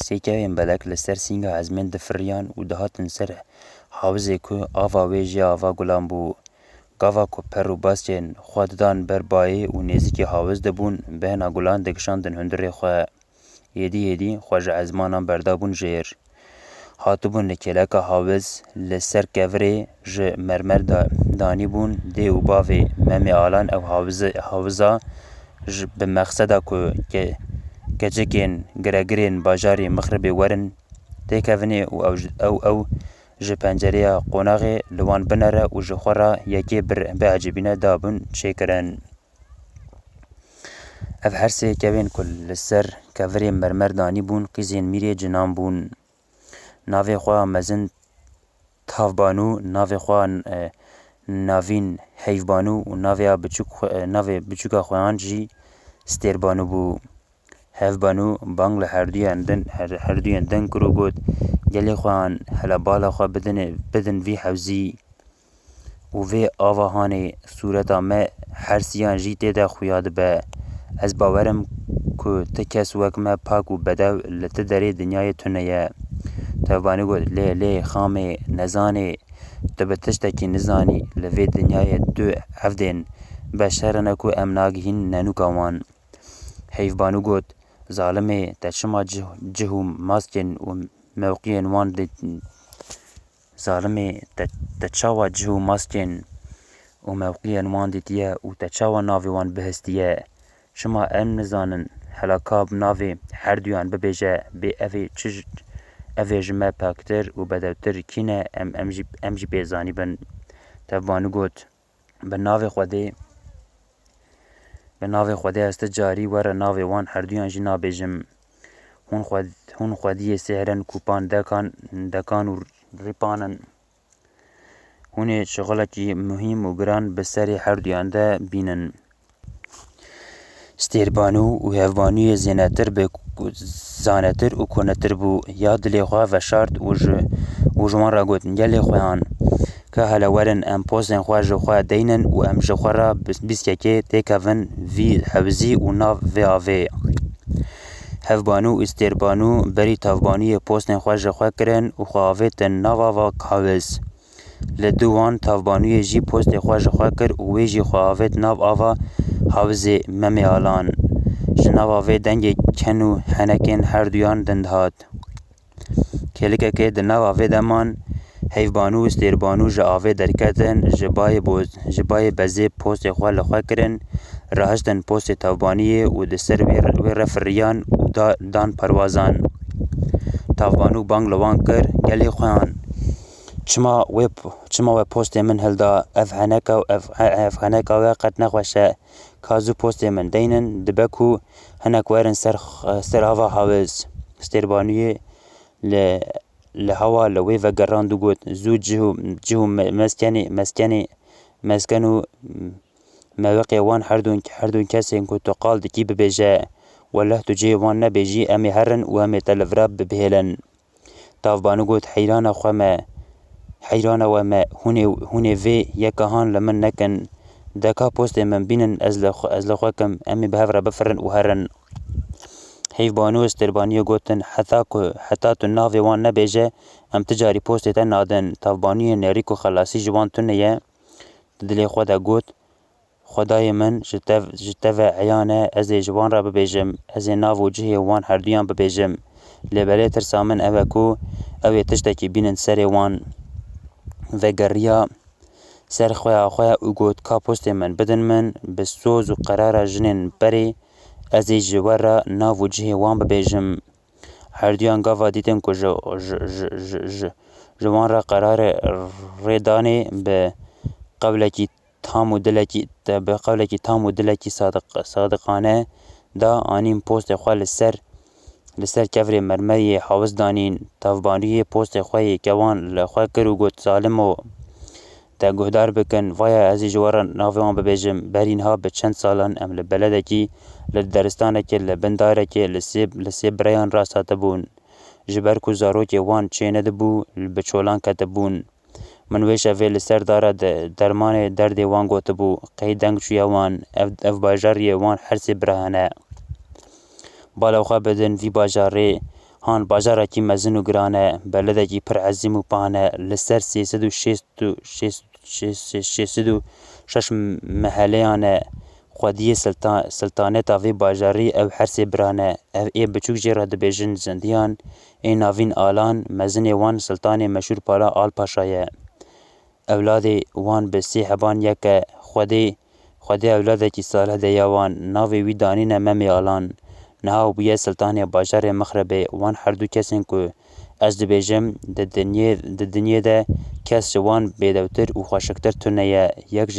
سێکەوێن بەلەک لەسەر سینگە ئەزمێن دەفڕیان و دەهاتن سەر حاوزێ ku ava wê jî ava gulan bû. Gava ku per û basçên xwe didan ber bayê û nêzîkî hawiz dibûn, bi hena gulan dikişandin hundirê xwe. Êdî êdî xwe ji ezmanan berdabûn jêr. Hatibûn li kêleka hawiz li ser kevirê ji mermer danîbûn dê û bavê. Memê alan ew hawiza bi mexseda ku keçikên giregirên bajarê Mixribê werin têkevîne û ew ji pencereya qonaxê li wan binêre û ji xwe re yekê biecîbîne dabûn çêkirin. Ev her sê kevên ku li ser kevirê mermer danîbûn qîzên mîrê cinan bûn. Navê xwe mezin Tavbanû, navê xwe navîn Heyvbanû û navê biçûka xweyan jî Stêrbanû bû. Hevbanû bang li herduyên din kir û got gelê xweyan hele bala xwe bidin vî hewzî û vê avahanê sûreta me her siyan jî têde xuya dibe. Ez bawerim ku ti kes wek me pak û bedew li ti derê dinyayê tune ye. Tevbanî got lê xamê nezanê tu bi tiştekî nizanî li vê dinyayê du evdên beşer ne ku em nagihîn nenûka wan. Heyvbanû got zalimê te çima cih û maskên û mewqiyên wan zalimê te çawa cih û maskên û mewqiyên wan dîtiye û te çawa navê wan bihîstiye. Çima em nizanin hela ka navê herduyan bibêje bê evê ji me paktir û bedewtir kîne em jî pê zanîbin. Tevbanû got bi navê Xwedê ez ti carî were navê wan herduyan jî nabêjim. Hûn xwediyê sêhirin kûpan dekan û rîpanin. Hûn ê şixulekî muhîm û giran bi serê herduyan de bînin. Stêrbanû û Hevbanûyê zanetir û konetir bû. Ya dilê xwe veşart û ji wan re got gelê xweyan ke hele werin em postên xwe ji xwe deynin û em ji xwe re bîskekê têkevin vî hewzî û nav vê avê. Hevbanû û Stêrbanû berî Tavbanûyê postên xwe ji xwe kirin û xwe avêtin nav ava hawiz. Li du wan Tavbanûyê jî postê xwe ji xwe kir û wê jî xwe avêt nav ava hawizê Memê alan. Ji nava vê dengê ken û henekên herduyan din dihat. Kêlikekê di nava vê de man. Heyvbanû û Stêrbanû ji avê derketin ji bayê bezê postê xwe li xwe kirin, rahiştin postê Tavbanûyê û di ser wê re firîyan û dan perwazan. Tavbanû bang li wan kir gelê xweyan çima we postê min hilda ev heneka we qet nexweşe ka zû postê min deynin dibe ku hinek werin ser ava hawiz. Stêrbanûyê li hewa li wê vegerand û got zû cih û mesken û meweqê wan herdû kesên ku tu qal dikî bibêje. Welleh tu cihê wan nebêjî em ê herin û em ê te li vir re bibêhlin. Tavbanû got heyrana we me hûn ê vê yekahan li min nekin. Deka postê min bînin ez li xwe kim em ê bi hev re bifirin û herin. Heyvbanû û Stêrbanûyê gotin heta tu navê wan nebêje em ti carî postê te nadin. Tavbanûyê nerîk û xelasî ji wan tune ye. Di dilê xwe de got Xwedayê min ji te ve eyan e ez ê ji wan re bibêjim. Ez ê nav û cihê wan herduyan bibêjim. Lêbelê tirsa min ew e ku ew ê tiştekî bînin serê wan. Vegeriya ser xweya xwe û got ka postê min bidin min bi soz û qerara jinên berê ez ê ji we re nav û cihê wan bibêjim. Herduyan gava dîtin ku ji wan re qerarê rêdanê bi qewlekî tam û dilekî sadiqane da anîn postê xwe li ser kevirê mermeriyê hawiz danîn. Tavbanûyê postê xwe yê kewan li xwe kir û got zalimo te guhdar bikin vaya ez ê ji we re navê wan bibêjim. Berî niha bi çend salan em li beledekî li deristanekê li bin darekê li sê bireyan rast hatibûn. Ji ber ku zarokê wan çê nedibû bi çolan ketibûn. Min wê şevê li ser dara dermanê derdê wan gotibû. Qey deng çûye wan. Ev bajariyê wan her sê birehene. Bala xwe bidin vî bajarê هان باجارکی مزن و گرانه بلدکی پر عظیم و پانه لسر 306 محلیانه خودی سلطانت آوی باجاری او حرس برانه او ای بچوک جیرا دبیجن زندیان ای ناوین آلان مزن وان سلطان مشهور پالا آل پاشایه اولاد وان به سی هبان یک خودی اولاد کی ساله دیوان ناوی وی دانین ممی آلان نهاو بیه سلطان باجار مخربه وان هر دو کسین که از دبیجم د دنیا ده کس جوان بیدوتر و خوشکتر تونه یک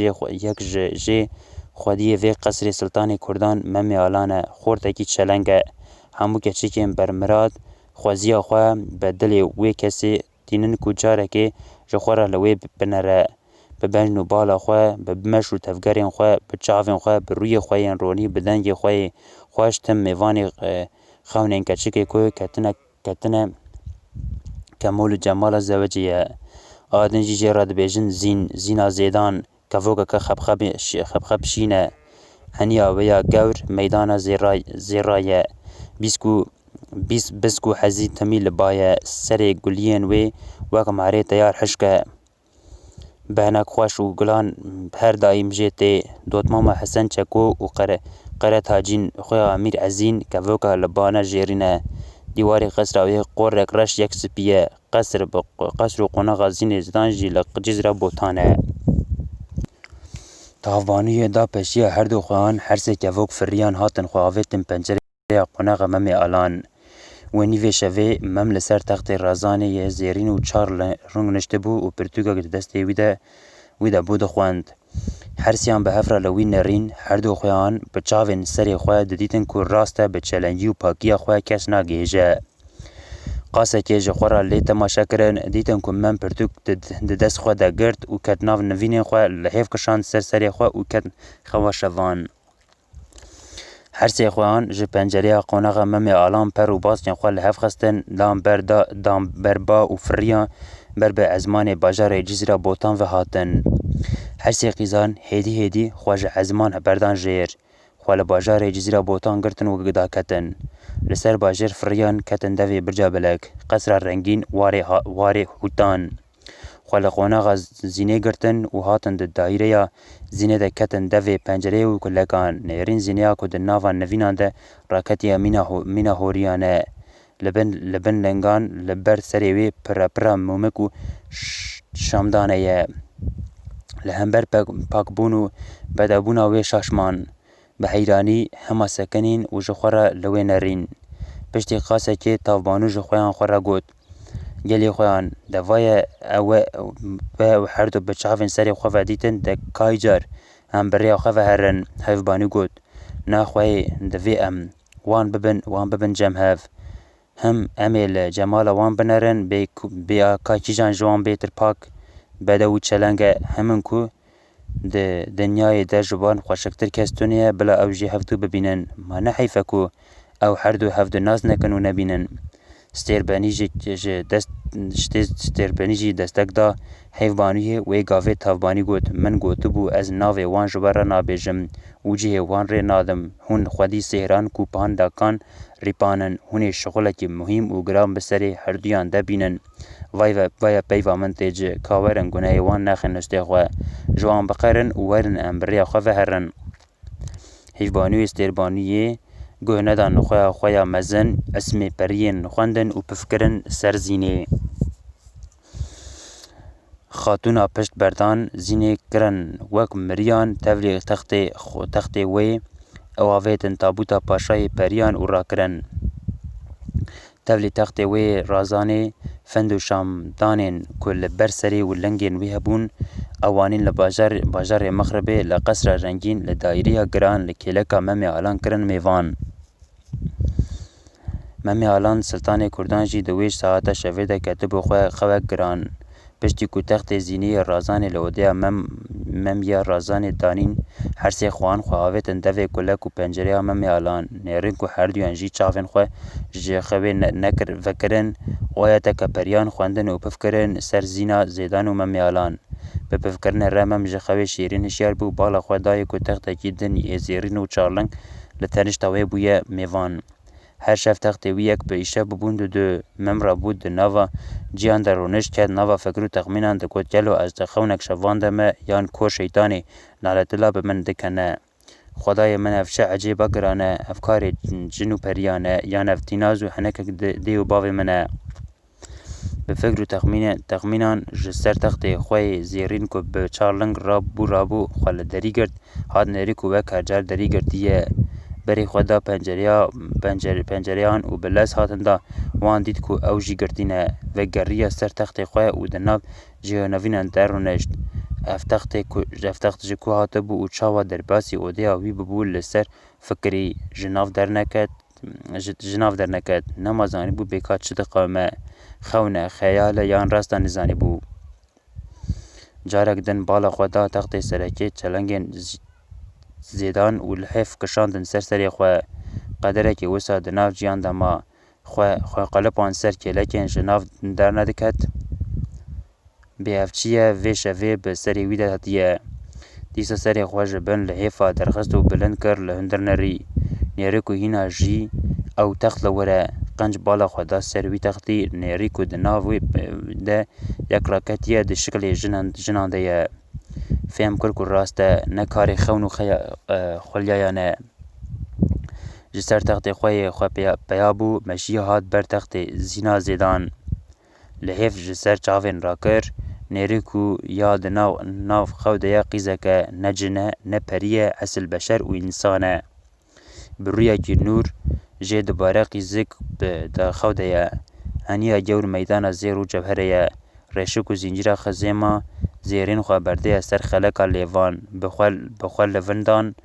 جی خودی وی قصر سلطان کردان ممی آلانه خورتکی چلنگه همو که چیکن برمراد خوزی خواه به دل وی کسی دینن کجاره که جخوره لوی بنره ببنج و بالا خواه بمش و تفگرین خواه بچاوین خواه بروی خواه رونی بدنگ خواه خواشتم میوانی خونین کچکی که کتنه کمول جمال زوجیه آدن جی راد بیجن زینا زیدان کفوکا که خبخب شینه هنیا ویا گور میدان زیرای بسکو حزی تمیل بایه سر گلین وی وکم عری تیار حشکه بهنک خوش و گلان هر دایم جیتی دوت ماما حسن چکو و قره تاجین خوی امیر عزین کفوکا لبانه جیرینه دیواری قصر وی قرق رش یک سپیه قصر و قناغ زین زدان جی لقجز بوتانه تافبانوی دا پشی هر دو خوان هر سه کفوک فریان هاتن خواهویتن پنجره قناغ ممی آلان و نیوی شوی مم لسر تخت رازانه یه زیرین و چار رنگ نشته بو و پرتوگا گده دسته ویده بود خواند هر سیان به هفره لوی نرین هر دو خوان به چاوین سری خواه دیدن که راسته به چلنجی و پاکی خواه کس ناگیجه قاسه که جخورا لی تماشا کرن دیدن که من پرتوک ده دست خواه ده گرد و کت ناو نوین خواه لحیف کشان سری خواه و کت خواشوان هر سی خوان ج پنجره قونغ ممی آلام پر و باستین خواه لحف خستن دام بربا و فریان بر به ازمان باجار جزیره بوتان و هاتن هر سی قیزان هیدی خواج ازمان بردان جیر خواه لباجار جزیره بوتان گرتن و گدا کتن لسر باجر فریان کتن دوی برجا بلک قصر رنگین واری هوتان خواه لقونغ زینه گرتن و هاتن ده دایره یا زینه ده کتن دوی پنجره و کلکان نیرین زینه ها کد ناوان نوینان ده راکتی مینا هوریانه لبن لنگان لبر سریوی پرا مومک و شامدانه یه لهمبر پاکبون و بدابون وی شاشمان به حیرانی همه سکنین و جخوره لوی نرین پشتی قاسه که تافبانو جخویان خوره گود گلی خویان دوای او هر دو بچاوین سری خواه دیتن ده کایجار هم بری خواه هرن هف بانو گود ناخواه دوی وان ببن جم هف هم امیل جمال وان بنرن بیا کایچیجان جوان بیتر پاک بدو چلنگه همون کو ده دنیای در جبان خوشکتر کستونیه بلا او جی هفتو ببینن ما نحیفه کو او هر دو هفت ناز نکن و نبینن ستربنیجی دستک دا حیوانیه وی گاوه تافبانی گوت من گوتو بو از ناوه وان جبره نابیجم و جه وان ری نادم هون خودی سهران کوپان داکان ریپانن هون شغلکی مهم و گرام بسری هر دویان ده بینن وای پیوا من تیج کاورن گناه وان نخن نسته خواه جوان بقرن و ورن امبری خواه هرن حیوانیه ستربانیه گوه ندان خواه مزن اسم پرین خواندن و پفکرن سرزینه خاتونا پشت بردان زینه کرن وک مریان تولی تخت وی اوافیتن تابوتا پاشای پریان و را کرن تولی تخت وی رازانه فند و شامدانین کل برسری و لنگین وی هبون اوانین لباجار مخربه لقصر رنگین لدائریه گران لکلکا ممی آلان کرن میوان ممی آلان سلطان کردان جی دویش ساعت شویده کتب خواه گران پشتی کو تخت زینی رازان لودیا ممیا رازان دانین هر سی خوان خواهویتن دوی کلک و پنجره ممی آلان نیرین کو هر دویان جی چاوین خواه جی خواه نکر وکرن وایتا کپریان خواندن و پفکرن سر زینا زیدان و ممی آلان به پفکرن رمم جی خواه شیرین شیر بو بالا خواه دای کو تخت کی دن زیرین و چارلنگ لتنش تاوی بویا میوان هر شف تختê wî yek bi îşev bibûn du memra bû di nava ciyan de rûnişt ket nava fikir û texmînan digot gelo ez di xewnek şevan de me yan ko şeytanê naletila bi min dikene. Xwedayê min ev çi ecêba giran e, ev karê cin û periyan e yan ev tînaz û henekek dê û bavê min e. Bi fikir û texmînan ji ser textê xwe yê zêrîn ku bi çar ling rabû xwe li derî girt hat nêrî ku wek her car derî girtiye. Berê xwe da pencereyan û bi les hatin da wan dît ku ew jî girtîne. Vekgeriya ser textê xwe û di nav jîyanavînan de rûnişt. Ev text ji ku hatibû û çawa derbasî odeya wî bibû li ser fikirî ji nav derneket. Nema zanîbû bêka çi diqewime. Xewn e, xeyal e yan rasta nizanîbû. Carek din bala xwe da textê serekê çelengên zêdan û li hêv kişandin ser serê xwe. Qederekê wisa di nav ciyan de ma. Xwe qelipan ser kêlekên ji nav dernediket. Bê ev çi ye vê şevê bi serê wî de hatiye. Dîsa serê xwe ji bin li hêfa derxist û bilind kir li hundir nerî. Nêrî ku hîna jî ew text li wir e. Qenc bala xwe da ser wî textî nêrî ku di nav wê de yek raketiye di şiklê jinan de ye. Fêm kir ku rast e, ne karê xewn û xwelyayan e. Ji ser textê xwe yê xwe peya bû meşiya hat ber textê zîna zêdan. Li hêv ji ser çavên rakir nêrî ku ya di nav xew de ye qîzek e, ne cin e, ne perî ye, esil beşer û însan e. Bi rûyekî nûr jê dibare qîzik di xew de ye. Heniya gewr meydana zêr û cewherê ye. Reşik û zincîra xizêma zêrîn xwe berdeye ser xeleka lêvan. Bi xwe li vindan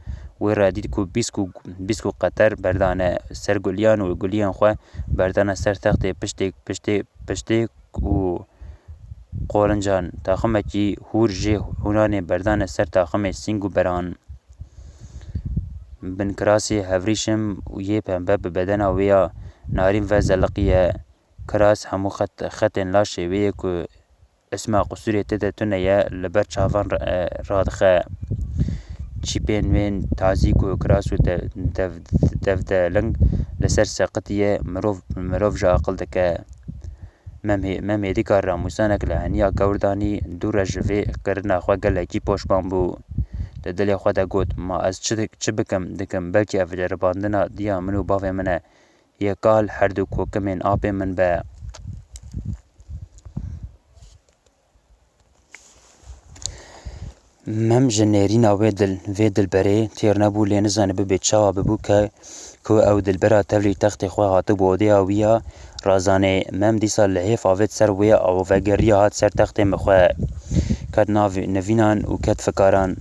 wê re dît ku bîst û qeter berdane. Ser guliyan û guliyên xwe berdane ser textê piştê û qorincan. Taximekî hûr jê hûnanê berdane ser taximê sîng û beran. Binkrasê hevrîşim û yê pembe bi bedena wê ya narîn ve zeliqî ye. Kiras hemû xetên laşê wê ye ku isma qusûrê tê de tune ye li ber çavan radixe. Çîpên wên tazî ku kiras û dev de ling li ser seqitiye mirov ji aqil dike. Mem hêdîka ramûsanek li heniya gewr danî dû re ji vê kirina xwe gelekî poşman bû. Di dilê xwe de got ma ez çi bikim dikim belkî ev ceribandina diya min û bavê min e. Yê kal her du kokimên apê min be. Mem ji nêrîna vê dilberê têr nebû lê nizanî bibe çawa bibû ku ew dilbera tevlî textê xwe hatibû odeya wî ya razanê. Mem dîsa li hêv avêt ser wê avvegeriya hat ser textê min xwe. Ket nivînan û ket fikaran.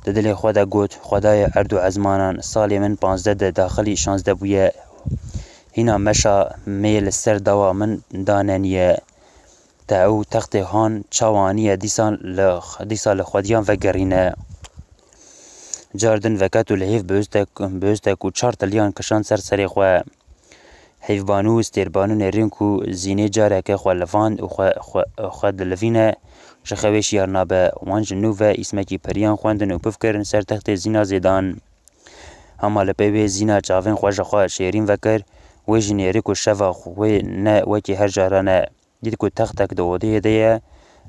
Di dilê xwe de got Xwedayê erd û ezmanan salê min 15 de daxilî 16 bûye. Hîna meşa mê li ser dawa min daneniye. Te ew textê han çawaniye dîsa li xwediyan vegerîne. Car din veket û li hêv bihûstek û 4 tiliyan kişand ser serê xwe. Heyvbanû û stêrbanû nêrîn ku zînê careke xwe livand û xwe dilivîne ji xewê şiyar nabe. Wan ji nû ve îsmekî periyan xwendin û bifkirin ser textê zîna zêdan. Hema li pey wê zîna çavên xwe ji xwe şêrîn vekir. Wê jî nêrî ku şeva wê ne wekî her caran e. Dît ku textek di odeyê de ye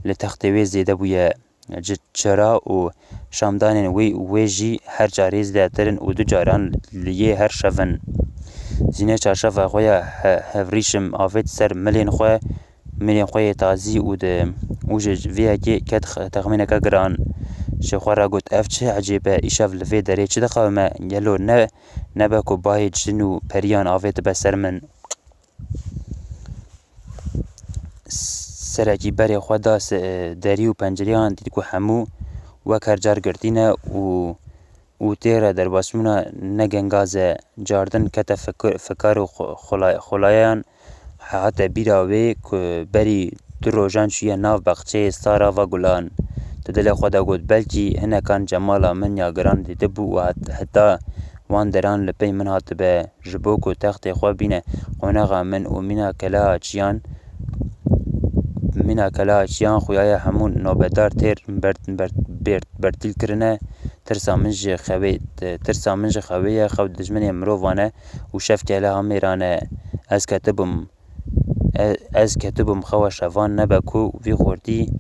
li textê wê zêde bûye. Çira û şamdanên wê jî her carê zêdetir in û du caran li yê her şevin. Zînê çarşeva xwe ya hevrîşim avêt ser milên xwe yê tazî û ji vêyekê ket texmîneke giran. Ji xwe re got ev çi ecêb e îşev li vê derê çi diqewime gelo nebe ku bahê cin û periyan avê dibe ser min. Serekî berê xwe da derî û pencereyan dît ku hemû wek her car girtîne û tê re derbasbûna negengaz e. Cardin kete fikar û xolayan hate bîra wê ku berî du rojan çûye nav bexçeyê Sara va Gulan. Di dilê xwe de got belkî hinekan cemala min ya giran dîtibû û heta wan deran li pey min hatibe. Ji bo ku textê xwe bîne qonexa min û mîna kelaha çiyan xuyaya hemû nobedar têr bertîl kirine ترسا من جي خويه خو دجمني مروفانه و شف كلها ميرانه از كتبم خوا شفان نبكو في خوردي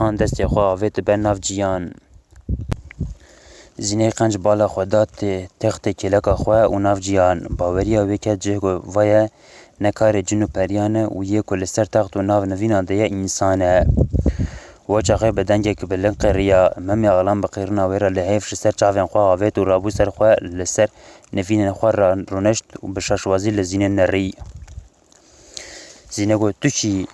هان دستي خوا آفيت بر ناف جيان زینه قنج بالا خودات تخت کلک خوا و ناف جیان باوریا وکت جهگو ویا نکار جنو پریانه و یه کل سر تخت و ناف نوینان ده انسانه و چاقه بدنگه که بلنق ریا ممی اغلام بقیرنا ویرا لحیف سر چاوین خواه آوید و رابو سر خواه لسر نوینان خواه رونشت و بشاشوازی لزینه نری زینه گو تو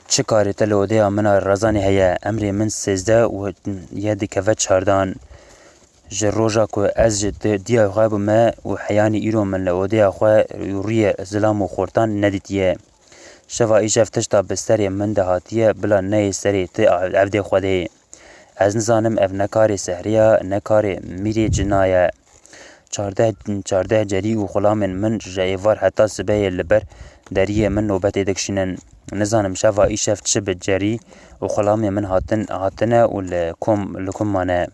چه کاری تلو ده امنا رازانی هیا امری من 13 و یه کفت چاردان جروجا کو از دیا غاب ما و حیانی ایرو من لودیا خو یوری زلام و خورتان ندیتیه شوا ایجف تشتا بستری من دهاتیه بلا نه سری ت عبد خوده از نزانم اف نکاری سحریا نکاری میری جنایه 14 جری و غلام من جایوار حتی سبه لبر دریه من نوبت دکشنن نزانم شوا ایجف چب جری و غلام من هاتنه و لکم مانه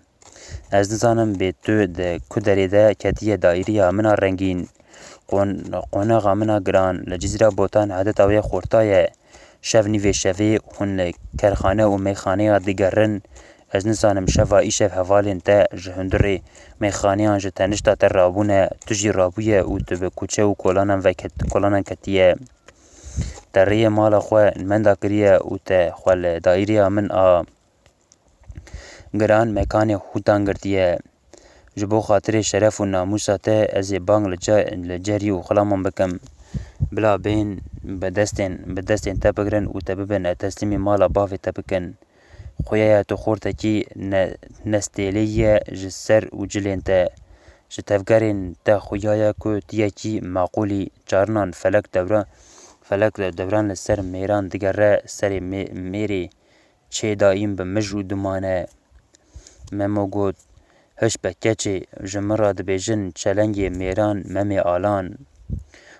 از نزانم به تو ده کدری ده کتیه دایری آمنا رنگین قونا غامنا گران لجزیره بوتان عدد آوی خورتای شف نیوی شفی هن کرخانه و میخانه دیگرن از نزانم شفا ایشف حوالین تا جهندری میخانه آنجا تنشتا تر رابونه تجی رابویه و تو به کوچه و کلانان کتیه تریه مال خواه من دا کریه و تا خوال دایری من گران مکان هوتان گردیه جبو خاطر شرف و ناموساته از بانگ لجری و خلامان بکم بلا بین بدستین تبگرن و تببن تسلیمی مالا باف تبکن خویه تو خورتکی نستیلیه جسر و جلین تا جتفگرین تا خویه که تیکی معقولی چارنان فلک دوران لسر میران دیگر سر میری چه دایم به مجرو دمانه ممو گود هش بکچه جمرا دبیجن چلنگ میران ممی آلان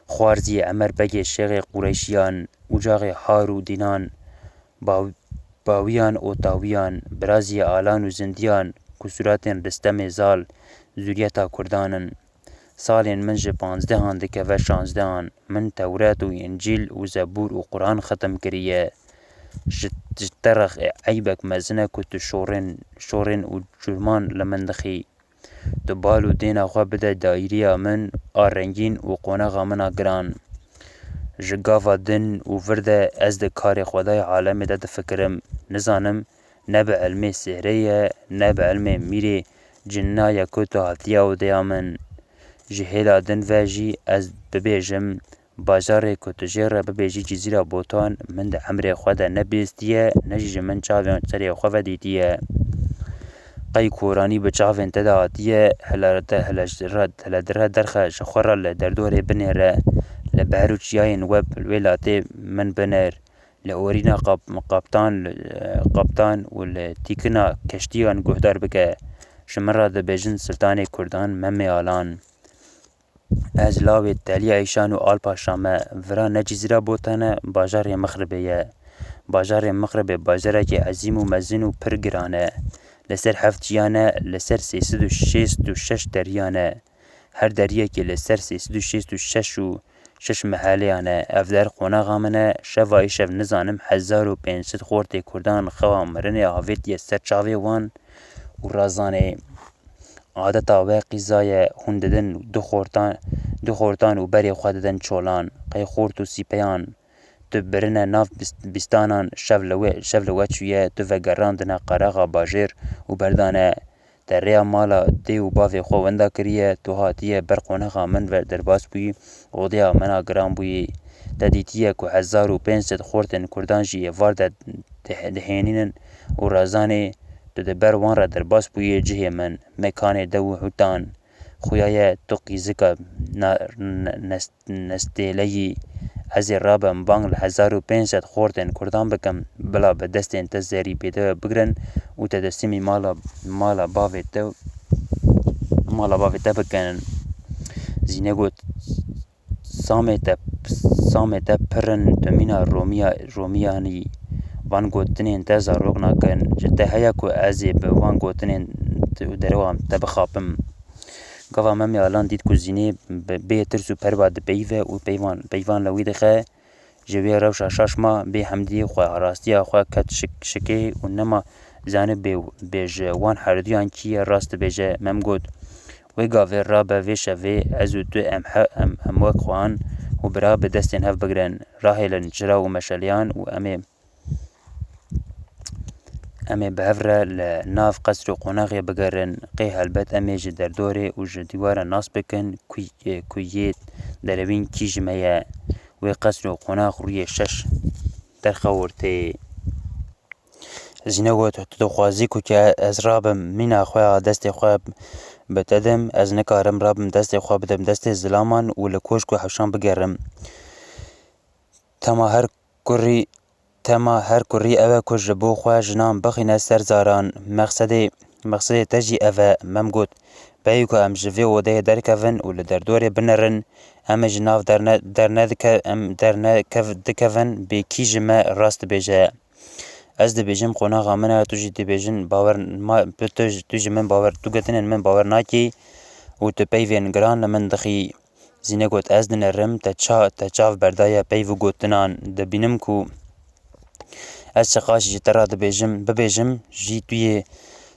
خوارزی عمر بگی شیغ قریشیان اجاغ هارو دینان باویان و تاویان برازی آلان و زندیان کسورات رستم زال زوریتا کردانن سالین من جه 15 دکه و 16 من تورات و انجیل و زبور و قرآن ختم کریه جترخ عیبک مزنه کت شورن و جرمان لمندخی تو بالو دینا خواه بده دایری من آرنگین و قونغا منا گران جگاوا دن و ورده از ده کار خدای عالم ده فکرم نزانم نه به علم سحریه نه به علم میری جنایه کتو هاتیه و دیا من جهیلا دن واجی از ببیجم بازار کتجر ببیجی جزیره بوتان من ده عمر خود نبیستیه نجیج من چاوین سری خواه دیتیه قی کورانی به چاوین تداتیه هلا درخه شخوره لدردور بنره لبهروچیاین وب الولاتی من بنر لأورینا قبطان والتیکنا کشتیان گهدار بکه شمرا ده بجن سلطان کردان ممی آلان از لاوی تلی ایشان و آل پاشامه ورا نجزیره بوتانه باجار مغربیه باجار مغربی باجاره که عظیم و مزین و پرگرانه لسر هفتیانه لسر 366 دریانه هر دریه که لسر 366 محلیانه افدر خونه غامنه شوای شو نزانم 1500 خورت کردان خواه مرنه آوید یه سر چاوی وان و رازانه عادتا و قیزای هنددن دو خورتان و بری خوددن چولان قی خورت و سیپیان تو برنه ناف بستانان شولوه چویه تو وگراندنه قرغا باجر و بردانه در ریا مالا دی و باوی خو وندا کریه تو هاتیه برقونه غامن و درباس بوی غودیا منا گرام بوی تدیتیه که 1500 خورتن کردان جیه وارد دهینین و رازانه تو دبر وان را درباس بوی جه من مکان دو هوتان خویای تو قیزکا نستیلی از رابم بانگ 1500 خوردن کردان بکم بلا به دست انتظاری پیدا بگرن و تدستیمی مالا باویتا بکنن زینه گوت سامتا پرن تمینا رومیانی وان گوتنین تزا روگ نکن جته هیا کو ازی به وان گوتنین و دروا te bixapim. Gava me mi alan dît ku zînê bê tirs û perva dipeyve û peyvan li wî dixe ji wê rewşa şaşma bê hemdî xwe rastiya xwe ket şikê û nema zanibê bê ji wan herduyan kî ye rast dibêje. Mem got wê gavê rabe vê şevê ez û tu em wek xwehan û bira bi destên hev bigirin. Rahêlin cira û meşeleyan û em ê bi hev re li nav qesr û qonaxê bigerin. Qê helbet em ê ji derdorê û ji dîwaran nas bikin ku yê derewîn kî ji me ye. Wê qesr û qonax rûyê şeş derxewirtê. Zîne got tu dixwazî ku ez rabim mîna xwe a destê xwe bitedim, ez nikarim rabim destê xwe bidim destê zilaman û li koşk û hewşan bigerim. Tema her kurî ew e ku ji bo xwe jinan bixîne ser zaran. Mexsedê te jî ev e. Mem got beyî ku em ji vê odeyê derkevin û li derdorê binerin, em ê ji nav dikevin bê kî ji me rast dibêje. Ez dibêjim qonaxa min e tu jî dibêjin tu ji min tu gotinên min bawer nakî û tu peyvên giran li min dixî. Zîne got ez dinerim te çav berdaya peyv û gotinan. Dibînim ku ez çi qaşî ji te re bibêjim jî tu yê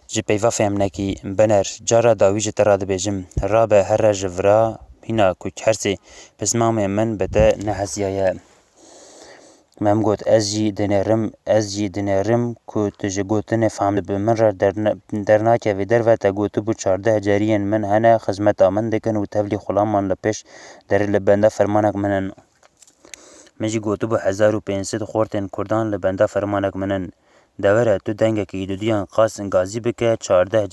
ji peyva fêm nekî. Biner cara dawî ji te re dibêjim rabe here ji vira hîna ku hersê pismamê min bi te nehesiyaye. Mem got ez jî dinerim ku tu ji gotinê fehm bi min re dernakevî derve te gotibû 14 cariyên min hene xizmeta min dikin û tevlî xulaman li pêş derê li benda fermanek min in. Min jî gotibû 1500 xortên Kurdan li benda fermanek min in. Devere tu dengekî duduyan qas gazî bike 14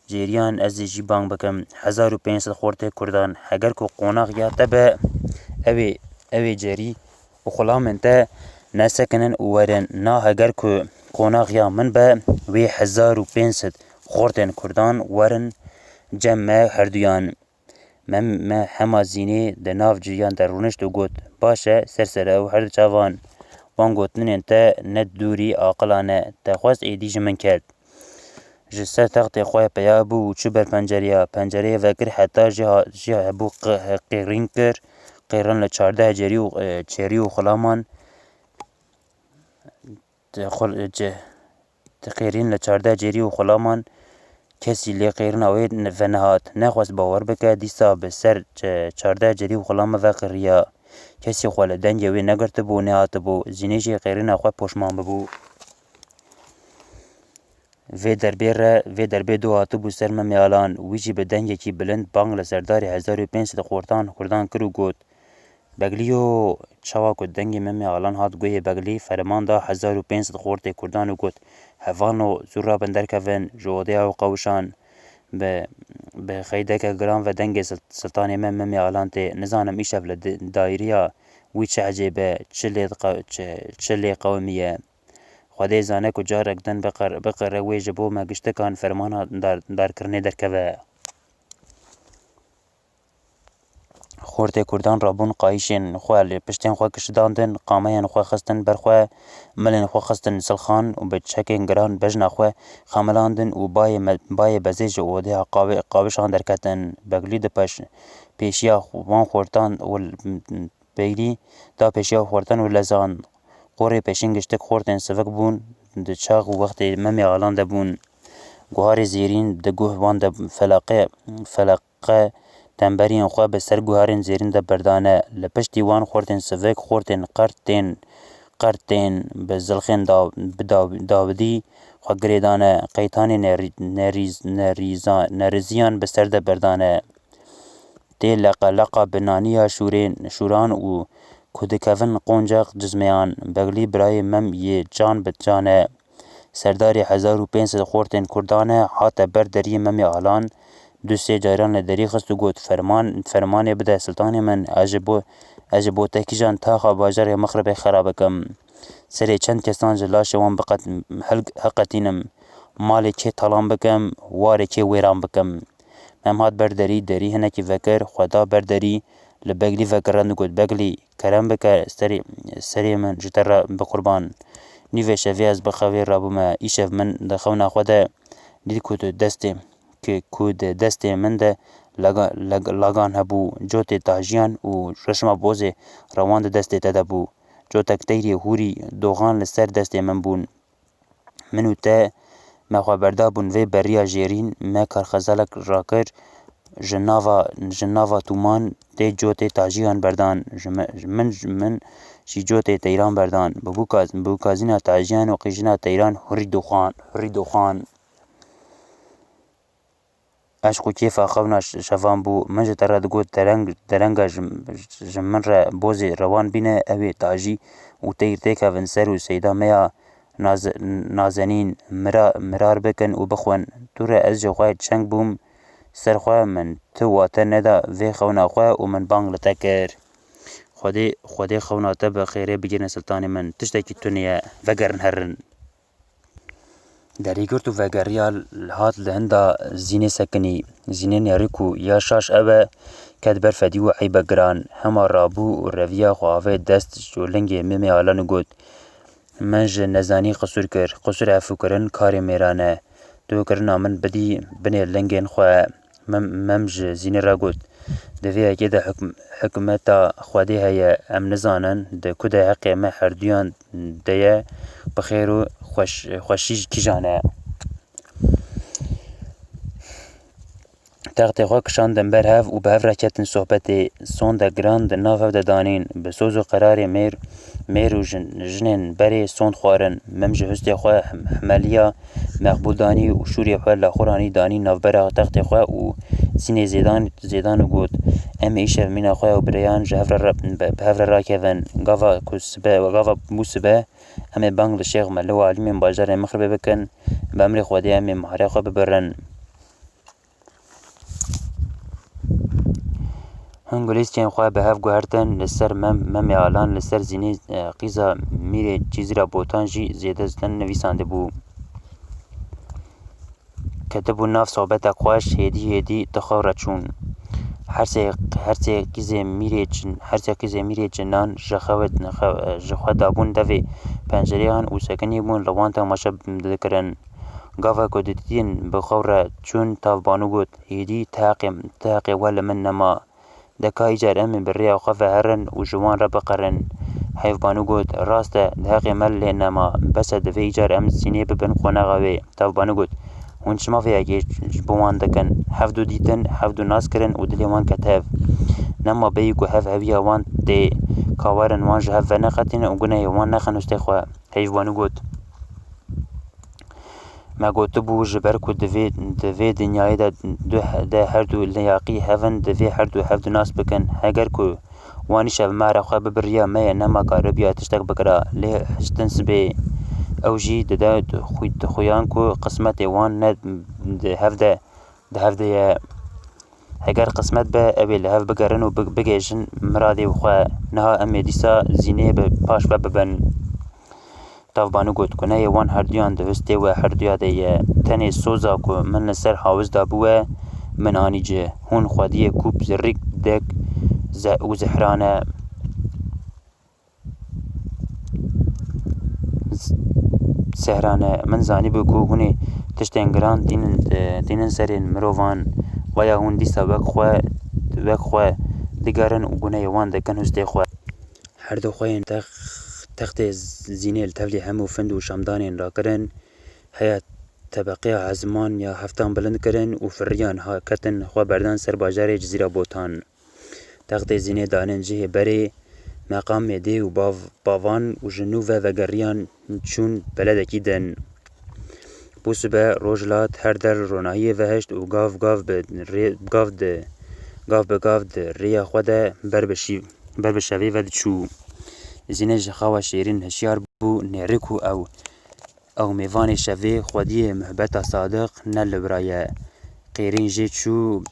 cariyan ez ê jî bang bikim. 1500 xortê Kurdan heger ku qonax ya te be ew ê carî û xulamên te nesekinin û werin. Na heger ku qonax ya min be wê 1500 xortên Kurdan werin cem me herduyan. Me hema zînê di nav ciriyan de rûnişt û got baş e sersere ew her çavan gotinên te ne dûrî aqila ne. Te xwest êdî ji min ket. Ji ser textê xwe peya bû û çû ber pencereya. Pencereyê vekir heta jî hebû qêrîn kir. Qêrin li 14 çêrî û xulaman qêrîn li 14 cerî û xulaman kesî lê qêrina wê venihat. Nexwest bawer bike dîsa bi ser 14 cerî û xulama ve qiriya. Kesî xwe li dengê wê negirtibû û nehatibû. Zînê jî qêrîna xwe poşman bibû. Vê derbê du hatibû ser me mialan. Wî jî bi dengekî bilind bang li serdarê 1500 xortan Kurdan kir û got Beglîyo çawa ku dengê me mialan hat guhê Beglî ferman da 1500 xortê Kurdan û got hevano zû rabin derkevin ji odeya û qewşan bi xeydeke giran ve dengê siltanê me mialan tê. Nizanim îşev li daîriya wî çi hecêbe çi lê qewimiye. Xwedê zane ku carek din biqire wê ji bo me giştikan fermana darkirinê derkeve. Xortê Kurdan rabûn qayîşên xwe li piştên xwe kişidandin, qameyên xwe xistin ber xwe, milên xwe xistin silxan û bi çekên giran bejna xwe xemilandin û bayê bezê ji odeya qawişan derketin. Beglî di pêşiya wan xortan û lezan. Qorê pêşîn giştek xortên sivik bûn, di çax û wextê me mialan de bûn. Guharê zêrîn di guh wan de feleqe temberiyên xwe bi ser guharên zêrîn de berdane. Li piştî wan xortên sivik, xortên qertên bi zilxên Dawidî xwe girê dane. Qeytanê neriziyan bi ser de berdane. Tê leqeleqa bi naniya şûran û ku dikevin qoncek cizmeyan. Beglî birayê me yê can bi can e. Serdarê 1500 xortên Kurdan e hate ber deriyê me mialan. Du sê cariyan li derî xist û got fermanê bide siltanê min ez ji bo te kîjan taxa bajarê Mixribê xera bikim. Serê çend kesan ji laşê wan heqetînim. Malê kê talan bikim, warê kê wêran bikim. Mem hat ber derî hinekî vekir, xwe da ber derî li Beglî vekirin û got Beglî kerem bike serê min ji te re biqurban. Nîvê şevê ez bi xewê rabûme. Îşev min di xewna xwe de دید کو دسته من ده لگان هبو جوت تاجیان و رشما بوزه روان ده دسته تده بو جوتک تیری هوری دوغان لسر دسته من بون منو ته مخابردا بون وی بریا جیرین ما کارخزالک راکر جناوا تومان ده جوت تاجیان بردان من شی جوت تیران بردان بو کازینا تاجیان و قیجنا تیران هوری دوخان عشق و کیف خونا شفان بو من جتر دگوت درنگ جمن را بوزی روان بینه اوی تاجی و تیر تیکا ونسر و سیدا میا نازنین مرار بکن و بخون تو را از جوخواه چنگ بوم سر خواه من تو واته ندا وی خونا خواه و من بانگ لتکر خودی خونا تا بخیره بگیرن سلطان من تشتاکی تونیه وگرن هرن دریگرت و وگریال هات لهندا زینه سکنی زینه نیرکو یا شاش اوه کد برفدی و عیب گران هما رابو و رویا خواهوه دست جولنگی ممی آلانو گود منج نزانی قصور عفو کرن کار میرانه دو کرنا من بدی بنی لنگین خواه ممج زینه را گود دوی اگه ده حکمتا خواده هیا ام نزانن ده کده حقی ما هردیان ده بخیر و خوشی کجانه تغطی خواه کشاندن بر هف و به هف رکتن صحبت سون ده گران ده ناف هف ده دانین به سوز و قرار میر و جنین بری سون خوارن ممج هستی خواه حملیا مقبول دانی و شوری خواه لخورانی دانی ناف بر تغطی خواه و سینه زیدان و گود ام ایشه مینا خواه و بریان به هف را کهون گاوا کسبه و گاوا موسبه ام بانگ لشیخ ملو علیم باجر مخربه بکن به امر خودی ام محاره خواه ببرن هنگولیس چین خواه به هف گوهرتن لسر مم آلان لسر زینه قیزا میره چیزی را بوتان جی زیده زدن نویسانده بو کتبو ناف صحبت خوش هدی تخوا را چون هر سه کیزه میره جنان جخوا دابون دوی پنجره هن و سکنی بون روان تماشا دکرن گاوا کدتین بخوا را چون تاف بانو گود هدی تاقی ولی من نما دکا ایجار امن بریا خواه هرن و جوان را بقرن حیف بانو گود راست دهاقی مل نما بس دوی ایجار امن سینه ببن خونه غاوی تاف بانو گود هون چما في اگه بوان دکن حفدو دیتن حفدو ناس کرن و دلی وان کتاف نما بیگو حف هفیا وان دی کاوارن وان جهف و نقتین و گناه وان نخن استه خواه حیف بانو گود ما گوتو بو جبر کو دوی دنیای ده هر دو لیاقی هفن دوی هر دو حفدو ناس بکن اگر کو وانی شب مارا خواه ببریا مای نما کاربیا تشتک بکرا لی هشتنس بی او جی ده خویان کو قسمت وان ند ده هفده اگر قسمت به اوی لحف بگرن و بگیشن مرادی وخواه نها امی دیسا زینه به پاش ببن تاف بانو گوت کنه وان هردیان ده هسته و هردیا ده تنی سوزا کو من لسر حاوز دابوه من آنی جه هون خوادیه کوب زرک دک و زهرانه سهرانه من زانی بو هونی تشتنگران دینن سرین مروان ویا هون دیسا وک خواه دگرن و گونه وان دکن هسته خواه هر دو خواه تخت زینه التفلی همو فند و شمدانین را کرن هیا طبقه عزمان یا هفتان بلند کرن و فریان ها کتن خواه بردان سر باجار جزیره بوتان تخت زینه دانن جه بری مقام دی و باوان و جنوب و گریان چون بلدکی دن بوس به روجلات هر در رونایی وهشت و گاف به گاف ده ریا خوده بر بشوی ود چو زینه جخوا شیرین هشیار بو نیرکو او میوان شوی خودی محبت صادق نل برای قیرین جی چو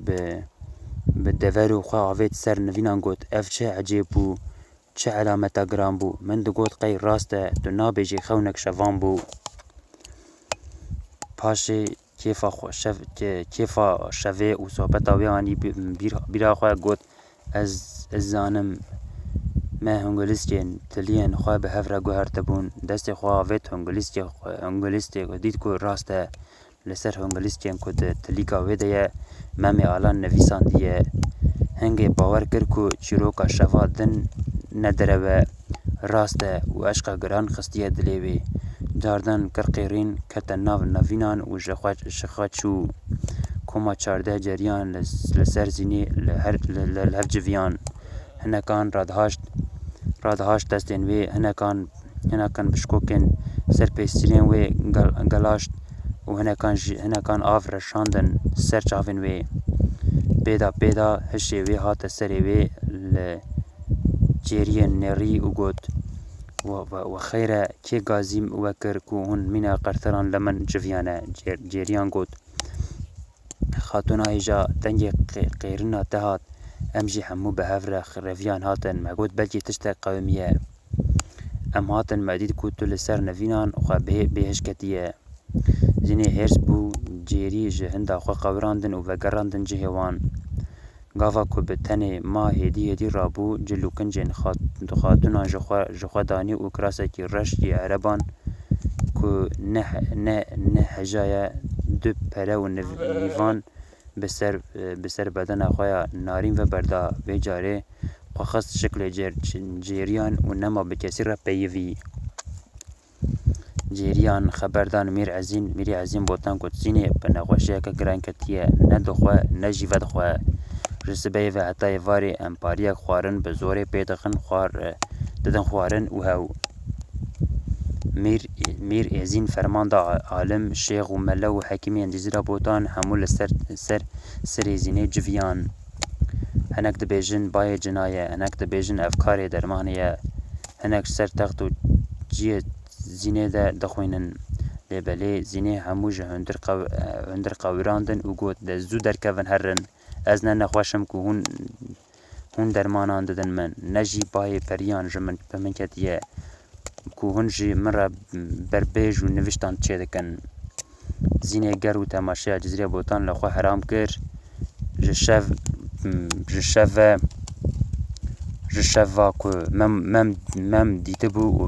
به دور و خواهویت سر نوینان گوت اف چه عجیب بو چه علامتا گرام بو من دو گوت قی راسته دو نابیجی خونک شوان بو پاشه کیفا شوی و صحبت آویانی بیرا خواه گوت از زانم ما هنگلیستین تلین خواه به هفره گوهر تبون دست خواه آویت هنگلیستی دید که راسته لسر هنگلیستیان کد تلیکا ویده ممی آلان نویسان دیه هنگی باور کر کو چیروکا شفا دن ندره راسته و عشق گران خستیه دلیوی جاردن کرقیرین کتن ناو نوینان و جخوات شو کما 14 جریان لسر زینی لهف جویان هنکان رادهاشت دستین وی هنکان بشکوکن سر پیستیلین وی گلاشت و هنکان آف رشاندن سر چاوین وی پیدا هشی وی هات سری وی لجریان نری و گوت و خیره که گازیم وکر کو هون مینا قرطران لمن جویانه جریان گوت خاتونا ایجا دنگی قیرنا تهات امجی همو به هفره رویان هاتن مگود بلکی تشتا قومیه ام هاتن مدید کو تو لسر نوینان و بهش کتیه زینی هرس بو جیری جهنده خو قوراندن و وگراندن جهوان گاوا کو به تنه ما هدی رابو جلوکن جن خاتونا جخوا دانی و کراسه کی رشتی عربان کو نه هجای دو پره و نیوان بسر بدن خواه نارین و بردا به جاره خواست شکل جریان و نما به کسی را پیوی جریان خبردان میری عزین بوتان کت زینه بناخوشی که گران کتیه ندخواه نجیود خواه جسبه و حتی واری امپاریا خوارن به زور پیدخن ددن خوارن و هاو میر ازین فرمان دا عالم شیخ و مله و حکیمی اندیزی را بوتان همول سر زینه جویان هنک دبیجن بای جنایه هنک دبیجن افکار درمانیه هنک سر تخت و جیه زینه دا دخوینن لیبله زینه همو جه هندر قویراندن و گوت ده زو درکون هرن از نه نخواشم که هون درمانان ددن من نجی بای پریان جمن پمن کتیه که هون جی من را بربیج و نوشتان چه دکن زینه گر و تماشای جزیره بوتان لخوا حرام کر جشوا که مم دیده بو و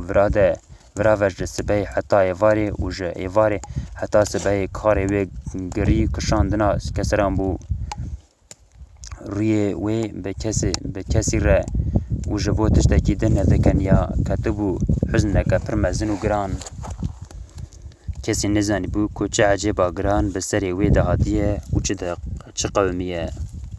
وراوش سبای حتی ایواری و جه ایواری حتی سبای کاری وی گری کشاندنا کسران بو روی وی به کسی را و جبو تشتکی دن ندکن یا کتبو حزن نکا پرمزن و گران کسی نزانی بو که چه عجیبا گران به سری وی دهاتیه و چه قومیه